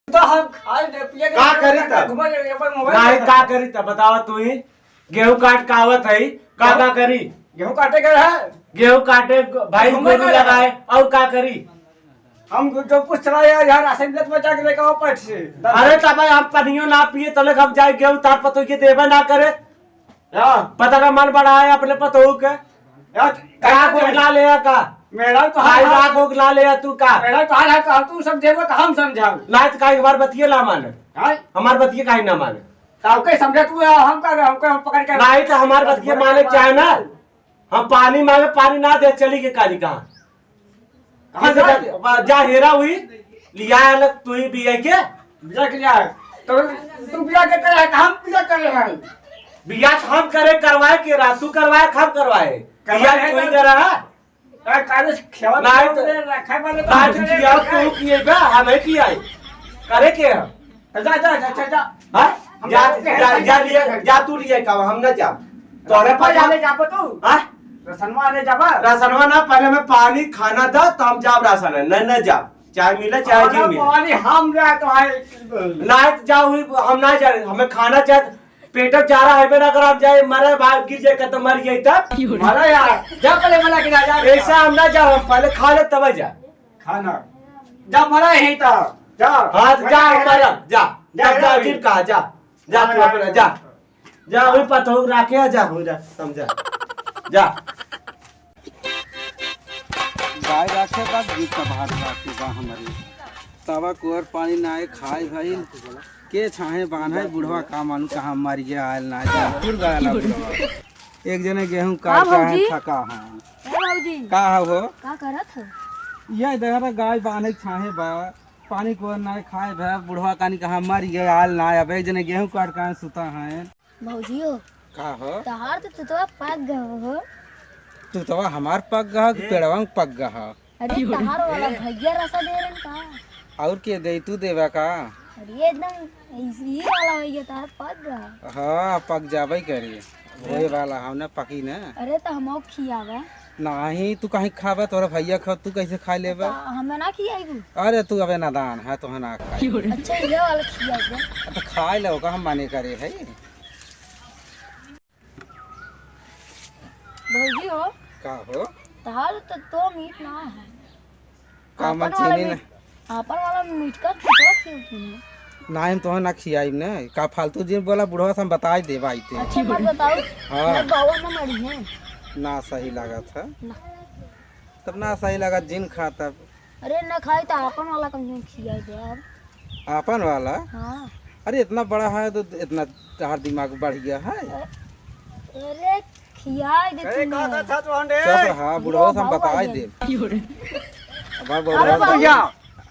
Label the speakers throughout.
Speaker 1: तो हम खाए दे पिए
Speaker 2: का करी तब नहीं का करी तब बताओ तू ही गेहूं काट कावत है का करी
Speaker 1: गेहूं काटे गए है
Speaker 2: गेहूं काटे भाई गोरू लगाए और का करी
Speaker 1: हम जो पूछ रहा है यार असेंबली में जाके लेकर आओ पट से
Speaker 2: अरे तब हम पनियो ना पिए तले हम जाए गेहूं तार पतो के देवे ना करे
Speaker 1: यार
Speaker 2: पता का मन बढ़ाए अपने पतो के
Speaker 1: यार
Speaker 2: का गोगला ले का
Speaker 1: मेरा तो
Speaker 2: भाई का गोगला ले तू का
Speaker 1: मेरा तो हाल है का तू समझेगा तो हम समझाओ
Speaker 2: लात का एक बार बतिए ला माने
Speaker 1: हां
Speaker 2: हमार बतिए काहे ना माने
Speaker 1: ताऊ के समझे तू हम कर हमको हम पकड़ के
Speaker 2: नहीं तो हमार बतिए माने चाहे ना हम पानी मांगे पानी ना दे चली के काली कहां कहां से जा हेरा हुई लिया अलग तू ही भी है के
Speaker 1: बिया के लिया तो तू बिया के करे हम बिया कर रहे हैं
Speaker 2: बिया हम करे करवाए के रा तू करवाए हम करवाए बिया तू ही कर रहा
Speaker 1: यार काले खेवा
Speaker 2: नहीं तो
Speaker 1: रखा वाले
Speaker 2: आज किया तू किए बा हमें किया करे के
Speaker 1: जा जा जा जा
Speaker 2: हां जा लिया जा तू लिया का हम ना जा तोरे पर
Speaker 1: जाने जाबो तू
Speaker 2: हां
Speaker 1: रसनवा आने जाबा
Speaker 2: राशनवा ना पहले मैं पानी खाना था तो हम जाब राशन है नहीं जा चाय मिले चाय जी मिले
Speaker 1: पानी हम जाए तो है
Speaker 2: ना जाओ हम ना जा हमें खाना चाहिए पेटक जा रहा है ना अगर आप जाए मरे भाग गिर जाए तो मर गई तब
Speaker 1: मारा यार जा पहले मना के जा
Speaker 2: ऐसा हम ना जाओ हम पहले खा ले तब जा
Speaker 1: खाना जा मरा यही तो जा
Speaker 2: हाँ जा मरा जा जा जा फिर कहा जा जा तू अपना जा जा वही पतो रखे जा हो जा समझा जा
Speaker 3: गाय रखे बा गीत का भात राखी बा हमारी तवा कुअर पानी नाए खाए भाई के छाहे बांधे बुढ़वा का मानू कहाँ मर गया आयल ना जा फिर गया एक जने गेहूं काट रहा है थका है
Speaker 4: बाबूजी
Speaker 3: का हो
Speaker 4: का करत हो
Speaker 3: ये देखा गाय बांधे छाहे बा पानी कुअर नाए खाए भै बुढ़वा कानी कहाँ मर गया आयल ना अब एक जने गेहूं काट का सुता है
Speaker 4: बाबूजी हो
Speaker 3: का हो
Speaker 4: तहार तो पाक गए हो
Speaker 3: तू तो हमार पक गहा पेड़वा में पक गहा
Speaker 4: अरे तहार वाला भैया रसा दे रन का
Speaker 3: और के दे तू देवा का
Speaker 4: अरे एकदम इसी वाला भैया तहार पक गया
Speaker 3: हाँ पक जाबे करी होए वाला हम ना पकी ना
Speaker 4: अरे तो हम खियावे
Speaker 3: नहीं तू कहीं खाबा तोरा भैया खा तू कैसे खा लेबा
Speaker 4: हमें ना खियाई
Speaker 3: अरे तू अबे नादान है तो ना खा
Speaker 4: अच्छा ये वाला खियावे
Speaker 3: तो खा लो का हम माने करे है
Speaker 4: बाबूजी हो
Speaker 3: का हो
Speaker 4: तहार तो मीठ ना है
Speaker 3: का मन चीनी ना
Speaker 4: आपन वाला मीठ का तो खियो
Speaker 3: नहीं तो ना खियाई ना का फालतू जिन बोला बुढ़वा से हम बता दे भाई ते
Speaker 4: अच्छा बात बताओ
Speaker 3: हाँ
Speaker 4: बाबा ना मरी है
Speaker 3: ना सही लगा था
Speaker 4: ना
Speaker 3: तब ना सही लगा जिन खा तब
Speaker 4: अरे ना खाई तो आपन वाला कम खियाई दे अब
Speaker 3: आपन वाला
Speaker 4: हाँ
Speaker 3: अरे इतना बड़ा है तो इतना तार दिमाग बढ़ गया है
Speaker 4: अरे खियाई दे
Speaker 1: अरे का
Speaker 4: तूने
Speaker 1: था तो अंडे
Speaker 3: चल हाँ बुढ़वा से हम बता दे अब
Speaker 1: भैया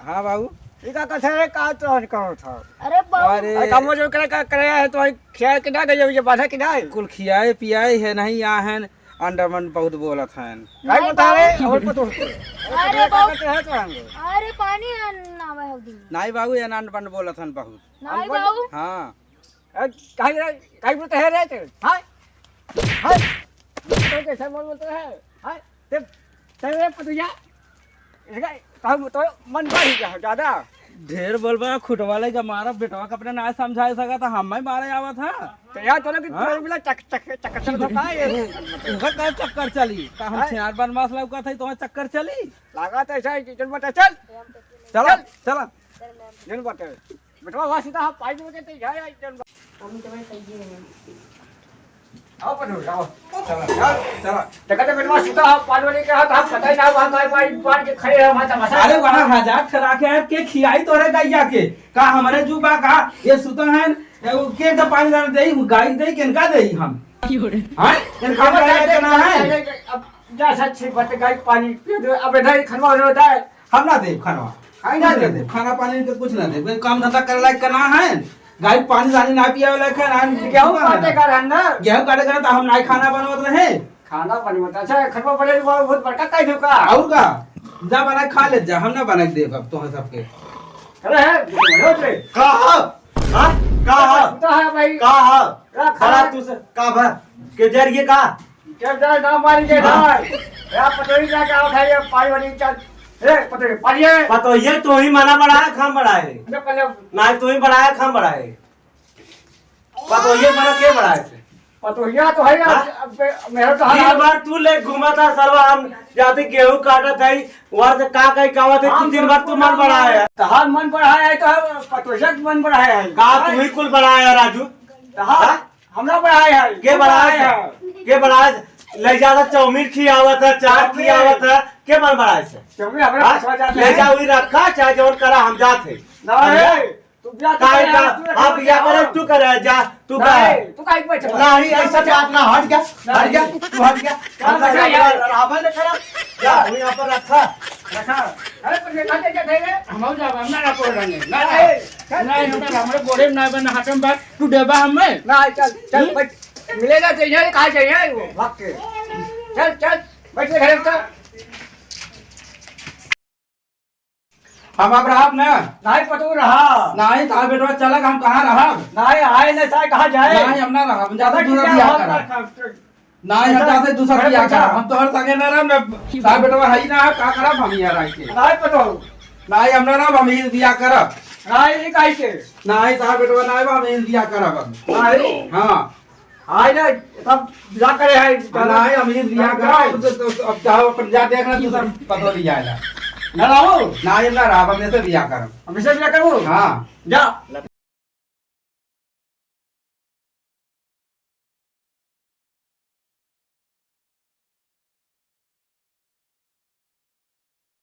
Speaker 3: हाँ बाबू
Speaker 1: इका कथे का तो करो था
Speaker 4: अरे बाबू
Speaker 3: अरे
Speaker 1: काम जो करे है तो खेल के ना गए ये बाधा के ना
Speaker 3: कुल खियाए पियाए है नहीं यहाँ है अंडरमन बहुत बोलत है
Speaker 1: काय बता रहे और पतो
Speaker 4: अरे बाबू
Speaker 1: है तो हम
Speaker 4: अरे पानी ना भाई हो दी
Speaker 3: नहीं बाबू ये अंडरमन बोलत है बहुत
Speaker 4: नहीं बाबू
Speaker 3: हाँ
Speaker 1: काय बोलते है रे ते हाय हाय तो कैसे बोलते है हाय ते तेरे पतिया इसका काम तो मन बढ़ गया ज्यादा
Speaker 3: ढेर बोलबा खुटवाले का मारा बेटवा का अपने ना समझाए सका था हम ही मारे आवा था
Speaker 1: तो यार तो कि तोर बिना चक चक चक चल था ये
Speaker 3: उनका का चक्कर चली का हम 4 बार मास लौका था तो चक्कर चली
Speaker 1: लगा तो ऐसा जन बता चल
Speaker 3: चला चला
Speaker 1: जन बता बेटवा वासिता पाई में के ते जाए जन
Speaker 4: हम तो सही है
Speaker 1: आओ पनो आओ
Speaker 3: चला चला
Speaker 1: देखते बेटवा सीता पालवानी के हाथ हाथ पता ही ना वहां काय पाई पान के खड़े है वहां तमाशा
Speaker 3: अरे वहाँ हजार खरा के यार के खियाई तोरे गैया के का हमारे जुबा का ये सुता है एगो के तो पानी दान देई गाय देई केनका देई हम हां इनका गाय ना है
Speaker 1: अब जा सच्ची बात गाय पानी पी दो अब इधर खनवा होता है
Speaker 3: हम ना दे खाना
Speaker 1: खाई ना दे
Speaker 3: खाना पानी के कुछ ना दे काम धंधा करे लायक करना है गाय पानी दानी ना पिया वाला है ना
Speaker 1: गेहूं काटे कर ना
Speaker 3: गेहूं काटे कर तो हम नहीं खाना बनवत रहे
Speaker 1: खाना पानी मत अच्छा खनवा पड़े बहुत बड़का काई दो का
Speaker 3: और का जा बना खा ले जा हम ना बना के देब अब तो सबके
Speaker 1: अरे है हो रे
Speaker 2: का हां का
Speaker 1: तो है भाई
Speaker 2: का खरा तू से का भा के जरिए का
Speaker 1: जब जा ना मारी के ना या पटोरी जाके उठाइए पानी वाली चल ए पते पालिए
Speaker 2: पतो ये तो ही मना बढ़ाया खाम बढ़ाए
Speaker 1: जब पहले
Speaker 2: ना तू ही बढ़ाया खाम बढ़ाए पतो ये मना के बढ़ाए थे
Speaker 1: पतोहिया तो है ना
Speaker 2: हाँ?
Speaker 1: मेरा तो
Speaker 2: दिन
Speaker 1: हाल
Speaker 2: भर तू ले घूमा था सरवा हम जाते गेहूं काटा था वहां से का कहीं कावा थे तू दिन भर तू मन बढ़ाया है
Speaker 1: तहार मन बढ़ाया है तो पतोहिया के मन बढ़ाया है
Speaker 2: का तू ही कुल बढ़ाया राजू
Speaker 1: तहार हमरा बढ़ाया है
Speaker 2: के बढ़ाया के बढ़ाया ले जाता चाउमीन खियावत है चाट खियावत है के मन बढ़ाया से
Speaker 1: क्योंकि हमरा फसवा जाते
Speaker 2: ले
Speaker 1: हैं
Speaker 2: जा वही रखा चाहे जौन करा हम जाते
Speaker 1: नहीं तू बिया
Speaker 2: काहे का आप या करे तू करे जा तू करे
Speaker 1: तू काहे बैठ
Speaker 2: नहीं ऐसा बात ना हट गया तू हट गया रावण ने करा जा वही यहाँ पर रखा
Speaker 1: रखा अरे पर खाते क्या थे
Speaker 5: हम जा हमरा ना कोड रंगे ना नहीं हमरा हमरे बोरे ना बना हटम बात तू देबा हमें
Speaker 1: ना चल चल बैठ मिलेगा तो यही कहा चाहिए वो भाग के चल चल बैठ ले घर में
Speaker 3: हम अब रहब ना
Speaker 1: नहीं पतो रहा
Speaker 3: नहीं था बेटवा चलक हम कहाँ रहब
Speaker 1: नहीं आए नहीं साय कहा जाए
Speaker 3: नहीं हम ना रहब ज्यादा दूसरा बियाह करब नहीं हम ज्यादा दूसरा बियाह करब हम तोहर संगे ना रहब ना साहब बेटवा हई ना का करब हम यहाँ रह के
Speaker 1: नहीं पतो
Speaker 3: नहीं हम ना रहब हम ही बियाह करब
Speaker 1: नहीं ये काहे के
Speaker 3: नहीं साहब बेटवा नहीं हम ही बियाह करब हम
Speaker 1: नहीं
Speaker 3: हाँ
Speaker 1: आए ना सब जा करे है
Speaker 3: नहीं हम ही बियाह करब अब चाहो अपन जा देखना दूसरा पतो लिया
Speaker 1: ना लाओ
Speaker 3: नहीं ना रहब हम ऐसे बियाह करब
Speaker 1: हम इसे क्या करूं
Speaker 3: हाँ
Speaker 1: जा